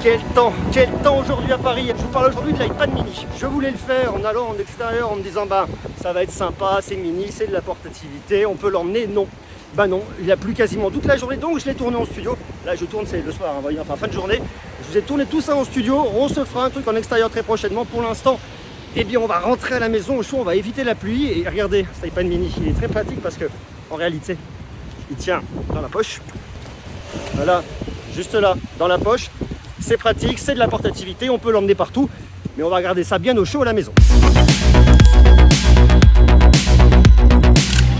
Quel temps aujourd'hui à Paris. Je vous parle aujourd'hui de l'iPad mini. Je voulais le faire en allant en extérieur en me disant bah ça va être sympa, c'est mini, c'est de la portativité, on peut l'emmener. Non, bah non, il a plu quasiment toute la journée, donc je l'ai tourné en studio. Là je tourne, c'est le soir, hein, voyez, enfin fin de journée. Je vous ai tourné tout ça en studio, on se fera un truc en extérieur très prochainement. Pour l'instant, eh bien on va rentrer à la maison au chaud, on va éviter la pluie. Et regardez, cet iPad mini, il est très pratique parce que en réalité, il tient dans la poche. Voilà, juste là, dans la poche. C'est pratique, c'est de la portativité, on peut l'emmener partout, mais on va garder ça bien au chaud à la maison.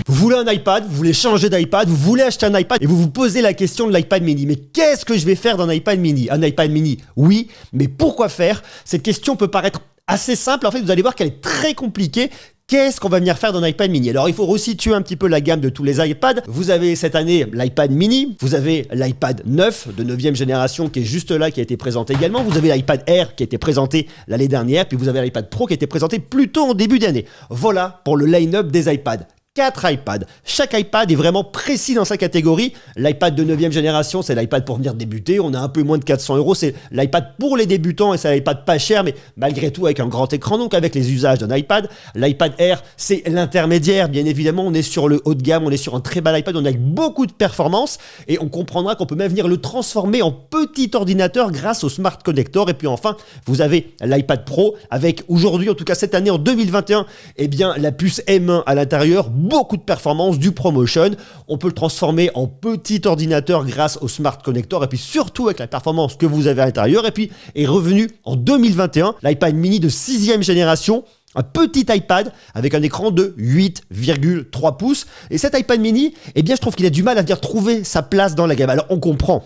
Vous voulez un iPad, vous voulez changer d'iPad, vous voulez acheter un iPad et vous vous posez la question de l'iPad mini. Mais qu'est-ce que je vais faire d'un iPad mini? Un iPad mini, oui, mais pourquoi faire? Cette question peut paraître assez simple, en fait vous allez voir qu'elle est très compliquée. Qu'est-ce qu'on va venir faire dans l'iPad mini? Alors il faut resituer un petit peu la gamme de tous les iPads. Vous avez cette année l'iPad mini, vous avez l'iPad 9 de 9e génération qui est juste là, qui a été présenté également. Vous avez l'iPad Air qui a été présenté l'année dernière, puis vous avez l'iPad Pro qui a été présenté plus tôt en début d'année. Voilà pour le line-up des iPads. 4 iPads. Chaque iPad est vraiment précis dans sa catégorie. L'iPad de 9e génération, c'est l'iPad pour venir débuter. On a un peu moins de 400 €. C'est l'iPad pour les débutants et c'est l'iPad pas cher, mais malgré tout avec un grand écran, donc avec les usages d'un iPad. L'iPad Air, c'est l'intermédiaire. Bien évidemment, on est sur le haut de gamme, on est sur un très bel iPad, on a beaucoup de performance et on comprendra qu'on peut même venir le transformer en petit ordinateur grâce au Smart Connector. Et puis enfin, vous avez l'iPad Pro avec aujourd'hui, en tout cas cette année en 2021, eh bien la puce M1 à l'intérieur. Beaucoup de performance, du ProMotion. On peut le transformer en petit ordinateur grâce au Smart Connector et puis surtout avec la performance que vous avez à l'intérieur. Et puis est revenu en 2021 l'iPad mini de 6e génération. Un petit iPad avec un écran de 8,3 pouces. Et cet iPad mini, eh bien, je trouve qu'il a du mal à venir trouver sa place dans la gamme. Alors, on comprend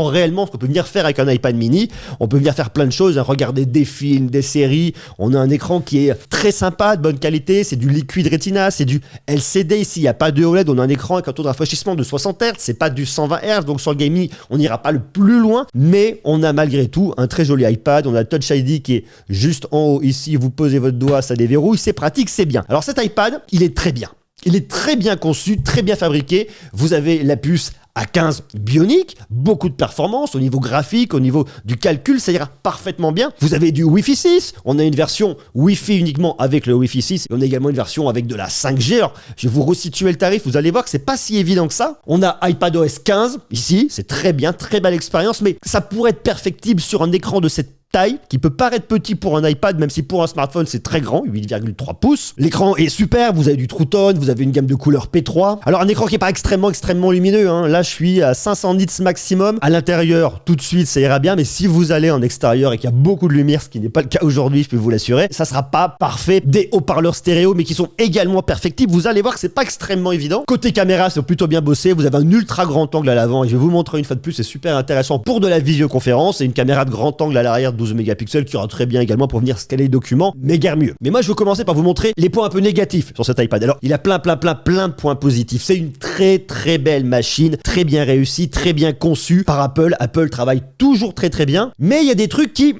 réellement ce qu'on peut venir faire avec un iPad mini. On peut venir faire plein de choses, hein, regarder des films, des séries. On a un écran qui est très sympa, de bonne qualité. C'est du Liquid Retina, c'est du LCD. Ici, il n'y a pas de OLED. On a un écran avec un taux de rafraîchissement de 60 Hz. C'est pas du 120 Hz. Donc, sur le gaming, on n'ira pas le plus loin. Mais on a malgré tout un très joli iPad. On a Touch ID qui est juste en haut ici. Vous posez votre doigt, ça déverrouille, c'est pratique, c'est bien. Alors cet iPad, il est très bien. Il est très bien conçu, très bien fabriqué. Vous avez la puce A15 Bionic, beaucoup de performance au niveau graphique, au niveau du calcul, ça ira parfaitement bien. Vous avez du Wi-Fi 6, on a une version Wi-Fi uniquement avec le Wi-Fi 6 et on a également une version avec de la 5G. Alors, je vais vous resituer le tarif, vous allez voir que c'est pas si évident que ça. On a iPadOS 15 ici, c'est très bien, très belle expérience, mais ça pourrait être perfectible sur un écran de cette taille qui peut paraître petit pour un iPad, même si pour un smartphone c'est très grand, 8,3 pouces. L'écran est super, vous avez du True Tone, vous avez une gamme de couleurs P3. Alors un écran qui est pas extrêmement lumineux, hein. Là je suis à 500 nits maximum. À l'intérieur, tout de suite ça ira bien, mais si vous allez en extérieur et qu'il y a beaucoup de lumière, ce qui n'est pas le cas aujourd'hui, je peux vous l'assurer, ça sera pas parfait. Des haut-parleurs stéréo, mais qui sont également perfectibles. Vous allez voir que c'est pas extrêmement évident. Côté caméra, c'est plutôt bien bossé. Vous avez un ultra grand angle à l'avant et je vais vous montrer une fois de plus, c'est super intéressant pour de la visioconférence et une caméra de grand angle à l'arrière 12 mégapixels qui ira très bien également pour venir scaler les documents, mais guère mieux. Mais moi je veux commencer par vous montrer les points un peu négatifs sur cet iPad. Alors il a plein de points positifs. C'est une très belle machine, très bien réussie, très bien conçue par Apple. Apple travaille toujours très bien, mais il y a des trucs qui...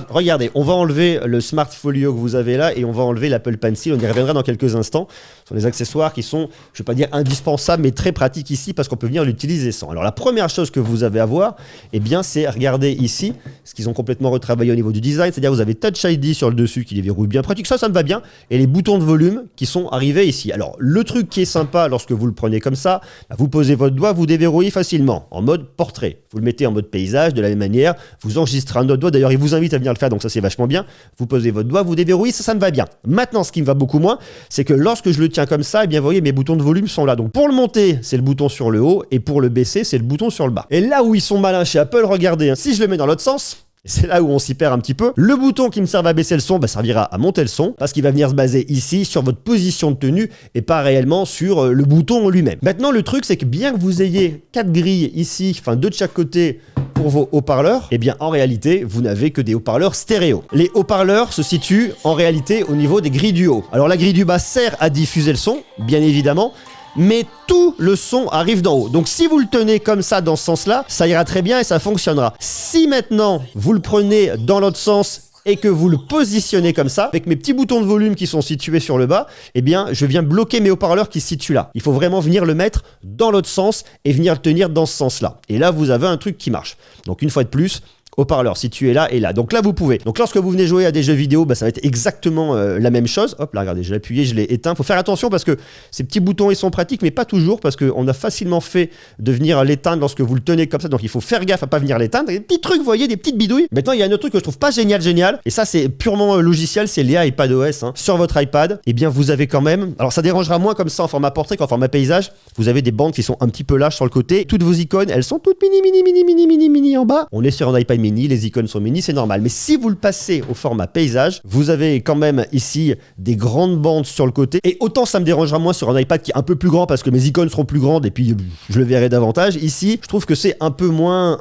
Regardez, on va enlever le Smart Folio que vous avez là et on va enlever l'Apple Pencil, on y reviendra dans quelques instants. Ce sont des accessoires qui sont, je vais pas dire indispensables, mais très pratiques ici parce qu'on peut venir l'utiliser sans. Alors la première chose que vous avez à voir, eh bien c'est, regardez ici, ce qu'ils ont complètement retravaillé au niveau du design, c'est-à-dire vous avez Touch ID sur le dessus qui les verrouille bien pratique, ça me va bien, et les boutons de volume qui sont arrivés ici. Alors le truc qui est sympa lorsque vous le prenez comme ça, vous posez votre doigt, vous déverrouillez facilement en mode portrait, vous le mettez en mode paysage de la même manière, vous enregistrez un autre doigt, d'ailleurs il vous invite à venir le faire, donc ça c'est vachement bien, vous posez votre doigt, vous déverrouillez, ça me va bien. Maintenant ce qui me va beaucoup moins, c'est que lorsque je le tiens comme ça, eh bien vous voyez mes boutons de volume sont là, donc pour le monter c'est le bouton sur le haut et pour le baisser c'est le bouton sur le bas. Et là où ils sont malins chez Apple, regardez, hein, si je le mets dans l'autre sens, c'est là où on s'y perd un petit peu. Le bouton qui me sert à baisser le son servira à monter le son parce qu'il va venir se baser ici sur votre position de tenue et pas réellement sur le bouton lui-même. Maintenant, le truc, c'est que bien que vous ayez 4 grilles ici, enfin 2 de chaque côté pour vos haut-parleurs, eh bien en réalité, vous n'avez que des haut-parleurs stéréo. Les haut-parleurs se situent en réalité au niveau des grilles du haut. Alors la grille du bas sert à diffuser le son, bien évidemment, mais tout le son arrive d'en haut. Donc si vous le tenez comme ça dans ce sens-là, ça ira très bien et ça fonctionnera. Si maintenant vous le prenez dans l'autre sens et que vous le positionnez comme ça, avec mes petits boutons de volume qui sont situés sur le bas, eh bien, je viens bloquer mes haut-parleurs qui se situent là. Il faut vraiment venir le mettre dans l'autre sens et venir le tenir dans ce sens-là. Et là, vous avez un truc qui marche. Donc, une fois de plus, haut-parleur situé là et là. Donc là, vous pouvez. Donc lorsque vous venez jouer à des jeux vidéo, bah, ça va être exactement la même chose. Hop là, regardez, je l'ai appuyé, je l'ai éteint. Faut faire attention parce que ces petits boutons, ils sont pratiques, mais pas toujours parce qu'on a facilement fait de venir l'éteindre lorsque vous le tenez comme ça. Donc il faut faire gaffe à pas venir l'éteindre. Des petits trucs, vous voyez, des petites bidouilles. Maintenant, il y a un autre truc que je trouve pas génial. Et ça, c'est purement logiciel, c'est les iPadOS. Sur votre iPad, eh bien, vous avez quand même. Alors ça dérangera moins comme ça en format portrait qu'en format paysage. Vous avez des bandes qui sont un petit peu lâches sur le côté. Toutes vos icônes, elles sont toutes mini en bas. On est sur un iPad mini, les icônes sont mini, c'est normal. Mais si vous le passez au format paysage, vous avez quand même ici des grandes bandes sur le côté. Et autant ça me dérangera moins sur un iPad qui est un peu plus grand parce que mes icônes seront plus grandes et puis je le verrai davantage. Ici, je trouve que c'est un peu moins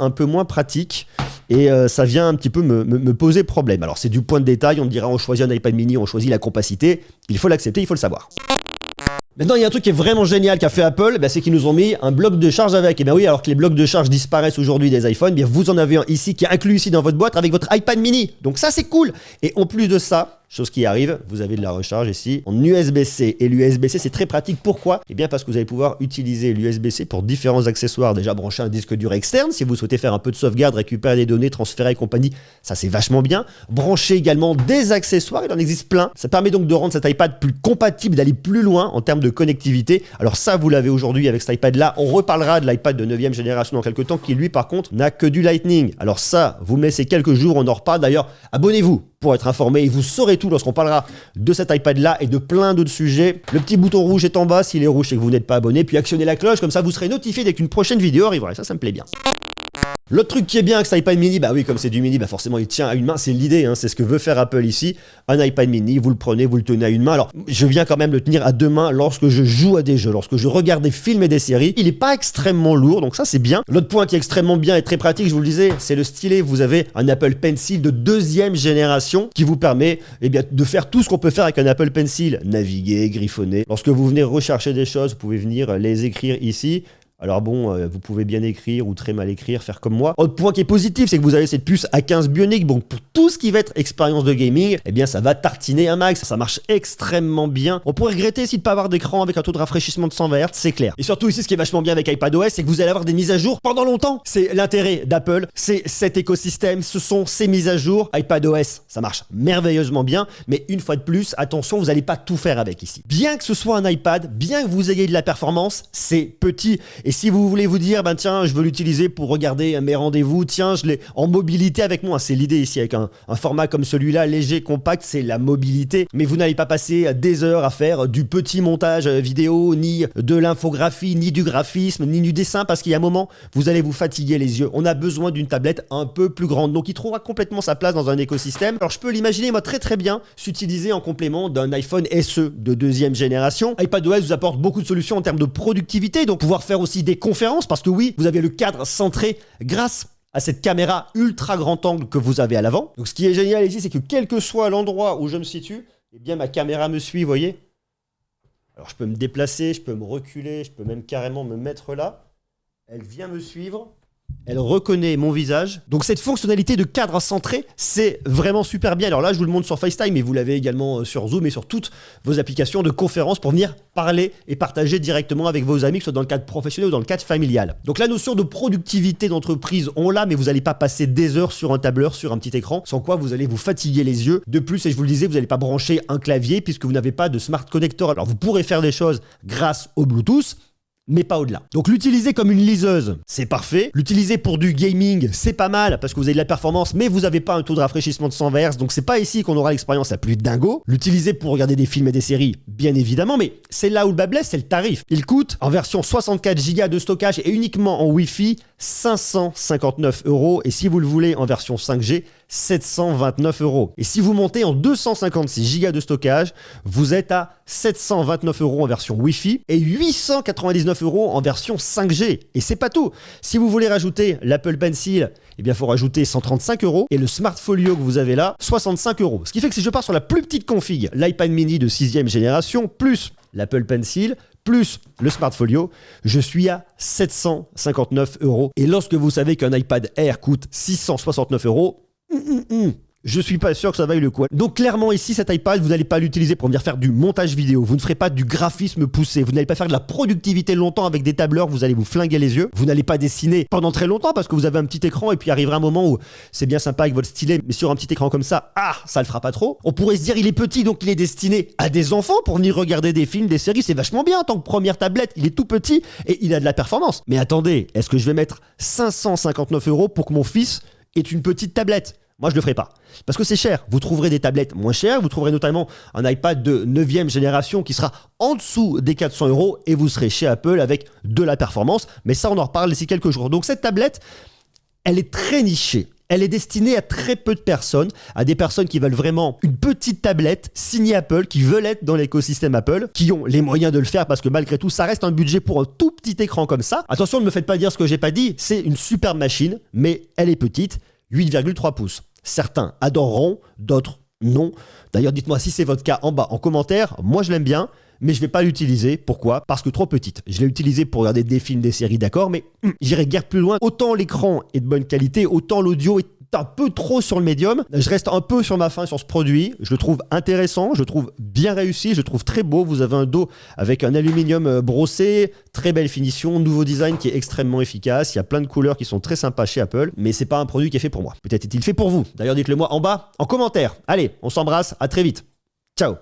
pratique. Et ça vient un petit peu me poser problème. Alors c'est du point de détail, on me dira on choisit un iPad mini, on choisit la compacité. Il faut l'accepter, il faut le savoir. Maintenant, il y a un truc qui est vraiment génial qu'a fait Apple, c'est qu'ils nous ont mis un bloc de charge avec. Et bien oui, alors que les blocs de charge disparaissent aujourd'hui des iPhones, bien vous en avez un ici qui est inclus ici dans votre boîte avec votre iPad mini. Donc ça, c'est cool. Et en plus de ça, chose qui arrive, vous avez de la recharge ici en USB-C. Et l'USB-C, c'est très pratique. Pourquoi ? Eh bien parce que vous allez pouvoir utiliser l'USB-C pour différents accessoires. Déjà, brancher un disque dur externe si vous souhaitez faire un peu de sauvegarde, récupérer des données, transférer et compagnie. Ça, c'est vachement bien. Brancher également des accessoires. Il en existe plein. Ça permet donc de rendre cet iPad plus compatible, d'aller plus loin en termes de connectivité. Alors ça, vous l'avez aujourd'hui avec cet iPad-là. On reparlera de l'iPad de 9e génération dans quelques temps qui, lui, par contre, n'a que du Lightning. Alors ça, vous me laissez quelques jours, on en reparle. D'ailleurs, abonnez-vous pour être informé et vous saurez tout lorsqu'on parlera de cet iPad-là et de plein d'autres sujets. Le petit bouton rouge est en bas, s'il est rouge c'est que vous n'êtes pas abonné, puis actionnez la cloche, comme ça vous serez notifié dès qu'une prochaine vidéo arrivera, et ça me plaît bien. L'autre truc qui est bien avec cet iPad mini, bah oui, comme c'est du mini, bah forcément il tient à une main, c'est l'idée, c'est ce que veut faire Apple ici. Un iPad mini, vous le prenez, vous le tenez à une main. Alors, je viens quand même le tenir à deux mains lorsque je joue à des jeux, lorsque je regarde des films et des séries. Il n'est pas extrêmement lourd, donc ça c'est bien. L'autre point qui est extrêmement bien et très pratique, je vous le disais, c'est le stylet. Vous avez un Apple Pencil de 2e génération qui vous permet de faire tout ce qu'on peut faire avec un Apple Pencil. Naviguer, griffonner. Lorsque vous venez rechercher des choses, vous pouvez venir les écrire ici. Alors bon, vous pouvez bien écrire ou très mal écrire, faire comme moi. Autre point qui est positif, c'est que vous avez cette puce A15 Bionic, donc pour tout ce qui va être expérience de gaming, eh bien ça va tartiner un max, ça marche extrêmement bien. On pourrait regretter si de pas avoir d'écran avec un taux de rafraîchissement de 120 Hz, c'est clair. Et surtout ici, ce qui est vachement bien avec iPadOS, c'est que vous allez avoir des mises à jour pendant longtemps. C'est l'intérêt d'Apple, c'est cet écosystème, ce sont ces mises à jour. iPadOS, ça marche merveilleusement bien, mais une fois de plus, attention, vous n'allez pas tout faire avec ici. Bien que ce soit un iPad, bien que vous ayez de la performance, c'est petit. Et si vous voulez vous dire, tiens, je veux l'utiliser pour regarder mes rendez-vous, tiens, je l'ai en mobilité avec moi. C'est l'idée ici, avec un format comme celui-là, léger, compact, c'est la mobilité. Mais vous n'allez pas passer des heures à faire du petit montage vidéo, ni de l'infographie, ni du graphisme, ni du dessin, parce qu'il y a un moment, vous allez vous fatiguer les yeux. On a besoin d'une tablette un peu plus grande, donc il trouvera complètement sa place dans un écosystème. Alors je peux l'imaginer, moi, très très bien, s'utiliser en complément d'un iPhone SE de 2e génération. iPadOS vous apporte beaucoup de solutions en termes de productivité, donc pouvoir faire aussi des conférences, parce que oui, vous avez le cadre centré grâce à cette caméra ultra grand angle que vous avez à l'avant. Donc ce qui est génial ici, c'est que quel que soit l'endroit où je me situe, eh bien ma caméra me suit, vous voyez. Alors je peux me déplacer, je peux me reculer, je peux même carrément me mettre là. Elle vient me suivre. Elle reconnaît mon visage. Donc cette fonctionnalité de cadre centré, c'est vraiment super bien. Alors là, je vous le montre sur FaceTime, mais vous l'avez également sur Zoom et sur toutes vos applications de conférence pour venir parler et partager directement avec vos amis, que ce soit dans le cadre professionnel ou dans le cadre familial. Donc la notion de productivité d'entreprise, on l'a, mais vous n'allez pas passer des heures sur un tableur, sur un petit écran, sans quoi vous allez vous fatiguer les yeux. De plus, et je vous le disais, vous n'allez pas brancher un clavier puisque vous n'avez pas de smart connector. Alors vous pourrez faire des choses grâce au Bluetooth, mais pas au-delà. Donc l'utiliser comme une liseuse, c'est parfait. L'utiliser pour du gaming, c'est pas mal parce que vous avez de la performance, mais vous n'avez pas un taux de rafraîchissement de 120 Hz, donc c'est pas ici qu'on aura l'expérience la plus dingo. L'utiliser pour regarder des films et des séries, bien évidemment, mais c'est là où le bas blesse, c'est le tarif. Il coûte en version 64 Go de stockage et uniquement en Wi-Fi 559 €, et si vous le voulez en version 5G, 729 €. Et si vous montez en 256 Go de stockage, vous êtes à 729 € en version Wi-Fi et 899 € en version 5G. Et c'est pas tout. Si vous voulez rajouter l'Apple Pencil, eh bien, il faut rajouter 135 € et le Smart Folio que vous avez là, 65 €. Ce qui fait que si je pars sur la plus petite config, l'iPad mini de 6e génération, plus l'Apple Pencil, plus le Smart Folio, je suis à 759 €. Et lorsque vous savez qu'un iPad Air coûte 669 €, je suis pas sûr que ça vaille le coup. Donc clairement ici, cet iPad, vous n'allez pas l'utiliser pour venir faire du montage vidéo, vous ne ferez pas du graphisme poussé, vous n'allez pas faire de la productivité longtemps avec des tableurs, vous allez vous flinguer les yeux, vous n'allez pas dessiner pendant très longtemps parce que vous avez un petit écran et puis arrivera un moment où c'est bien sympa avec votre stylet, mais sur un petit écran comme ça, ça le fera pas trop. On pourrait se dire il est petit donc il est destiné à des enfants pour venir regarder des films, des séries, c'est vachement bien en tant que première tablette, il est tout petit et il a de la performance. Mais attendez, est-ce que je vais mettre 559 € pour que mon fils ait une petite tablette ? Moi, je le ferai pas. Parce que c'est cher. Vous trouverez des tablettes moins chères. Vous trouverez notamment un iPad de 9e génération qui sera en dessous des 400 € et vous serez chez Apple avec de la performance. Mais ça, on en reparle d'ici quelques jours. Donc, cette tablette, elle est très nichée. Elle est destinée à très peu de personnes, à des personnes qui veulent vraiment une petite tablette signée Apple, qui veulent être dans l'écosystème Apple, qui ont les moyens de le faire parce que malgré tout, ça reste un budget pour un tout petit écran comme ça. Attention, ne me faites pas dire ce que j'ai pas dit. C'est une superbe machine, mais elle est petite. 8,3 pouces. Certains adoreront, d'autres non. D'ailleurs, dites-moi si c'est votre cas en bas en commentaire. Moi, je l'aime bien, mais je ne vais pas l'utiliser. Pourquoi ? Parce que trop petite. Je l'ai utilisé pour regarder des films, des séries, d'accord, mais j'irai guère plus loin. Autant l'écran est de bonne qualité, autant l'audio est un peu trop sur le médium. Je reste un peu sur ma faim sur ce produit. Je le trouve intéressant, je le trouve bien réussi, je le trouve très beau. Vous avez un dos avec un aluminium brossé, très belle finition, nouveau design qui est extrêmement efficace. Il y a plein de couleurs qui sont très sympas chez Apple, mais c'est pas un produit qui est fait pour moi. Peut-être est-il fait pour vous. D'ailleurs, dites-le moi en bas, en commentaire. Allez, on s'embrasse, à très vite. Ciao.